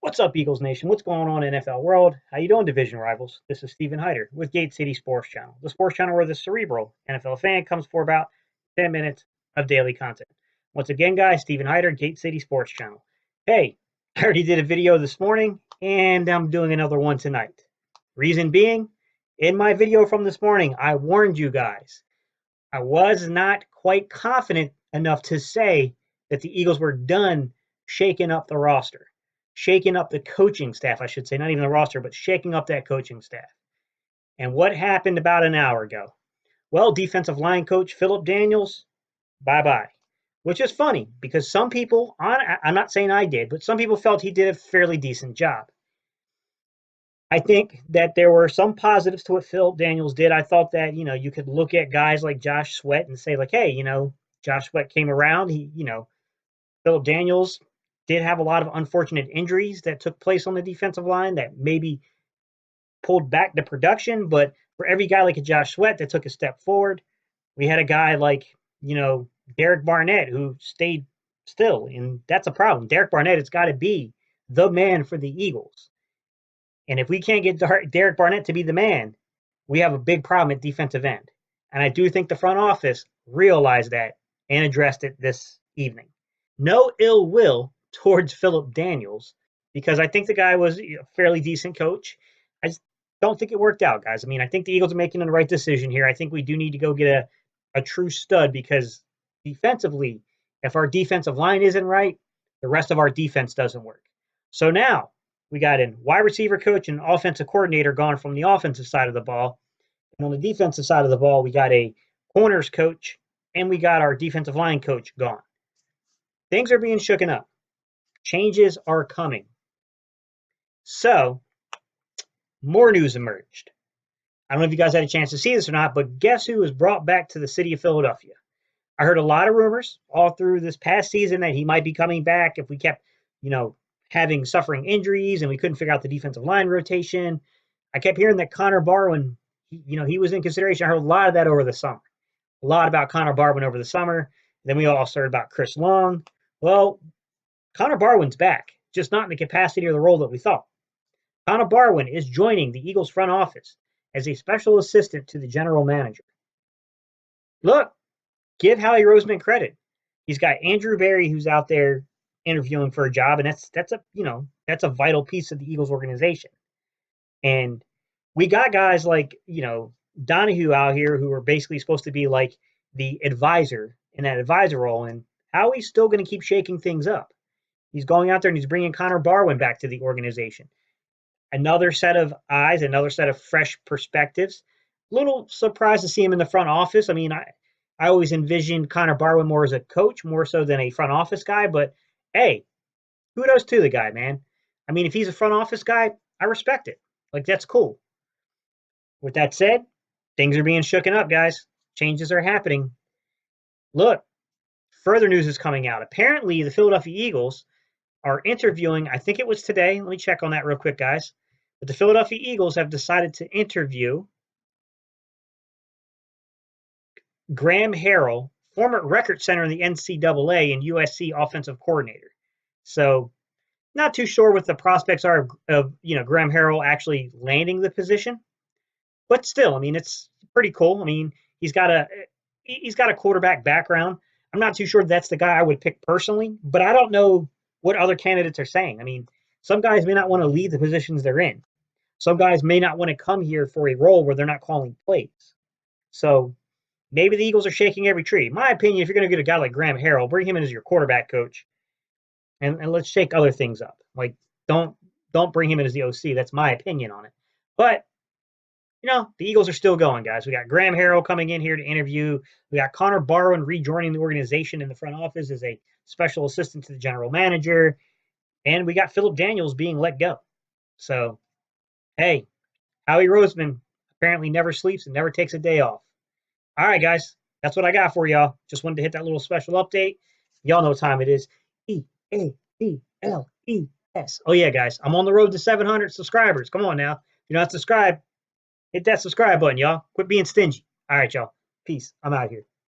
What's up, Eagles Nation? What's going on in NFL world? How you doing, division rivals? This is Steven Hyder with Gate City Sports Channel, the sports channel where the cerebral NFL fan comes for about 10 minutes of daily content. Once again, guys, Steven Hyder, Gate City Sports Channel. Hey, I already did a video this morning, and I'm doing another one tonight. Reason being, in my video from this morning, I warned you guys. I was not quite confident enough to say that the Eagles were done shaking up the roster. Shaking up the coaching staff, I should say, not even the roster, but shaking up that coaching staff. And what happened about an hour ago? Well, defensive line coach Phillip Daniels, bye-bye. Which is funny because some people, I'm not saying I did, but some people felt he did a fairly decent job. I think that there were some positives to what Phillip Daniels did. I thought that, you could look at guys like Josh Sweat and say, like, hey, Josh Sweat came around. Phillip Daniels did have a lot of unfortunate injuries that took place on the defensive line that maybe pulled back the production. But for every guy like a Josh Sweat that took a step forward, we had a guy like, Derek Barnett who stayed still. And that's a problem. Derek Barnett has got to be the man for the Eagles. And if we can't get Derek Barnett to be the man, we have a big problem at defensive end. And I do think the front office realized that and addressed it this evening. No ill will towards Phillip Daniels because I think the guy was a fairly decent coach. I just don't think it worked out, guys. I mean, I think the Eagles are making the right decision here. I think we do need to go get a true stud because defensively, if our defensive line isn't right, the rest of our defense doesn't work. So now we got a wide receiver coach and offensive coordinator gone from the offensive side of the ball. And on the defensive side of the ball, we got a corners coach and we got our defensive line coach gone. Things are being shooken up. Changes are coming. So, more news emerged. I don't know if you guys had a chance to see this or not, but guess who was brought back to the city of Philadelphia? I heard a lot of rumors all through this past season that he might be coming back if we kept, suffering injuries and we couldn't figure out the defensive line rotation. I kept hearing that Connor Barwin, he was in consideration. I heard a lot of that over the summer. A lot about Connor Barwin over the summer. Then we all heard about Chris Long. Well, Connor Barwin's back, just not in the capacity or the role that we thought. Connor Barwin is joining the Eagles front office as a special assistant to the general manager. Look, give Howie Roseman credit. He's got Andrew Berry who's out there interviewing for a job, and that's a vital piece of the Eagles organization. And we got guys like, Donahue out here who are basically supposed to be like the advisor in that advisor role, and Howie's still going to keep shaking things up. He's going out there and he's bringing Connor Barwin back to the organization. Another set of eyes, another set of fresh perspectives. A little surprised to see him in the front office. I mean, I always envisioned Connor Barwin more as a coach, more so than a front office guy. But, hey, kudos to the guy, man. I mean, if he's a front office guy, I respect it. Like, that's cool. With that said, things are being shooken up, guys. Changes are happening. Look, further news is coming out. Apparently, the Philadelphia Eagles are interviewing, I think it was today. Let me check on that real quick, guys. But the Philadelphia Eagles have decided to interview Graham Harrell, former record center in the NCAA and USC offensive coordinator. So, not too sure what the prospects are of Graham Harrell actually landing the position. But still, I mean, it's pretty cool. I mean, he's got a quarterback background. I'm not too sure that's the guy I would pick personally, but I don't know what other candidates are saying. I mean, some guys may not want to leave the positions they're in. Some guys may not want to come here for a role where they're not calling plays. So maybe the Eagles are shaking every tree. In my opinion, if you're going to get a guy like Graham Harrell, bring him in as your quarterback coach, and let's shake other things up. Like, don't bring him in as the OC. That's my opinion on it. But the Eagles are still going, guys. We got Graham Harrell coming in here to interview. We got Connor Barwin rejoining the organization in the front office as a special assistant to the general manager. And we got Phillip Daniels being let go. So, hey, Howie Roseman apparently never sleeps and never takes a day off. All right, guys. That's what I got for y'all. Just wanted to hit that little special update. Y'all know what time it is. EAPLES. Oh, yeah, guys. I'm on the road to 700 subscribers. Come on now. If you're not subscribed, hit that subscribe button, y'all. Quit being stingy. All right, y'all. Peace. I'm out here.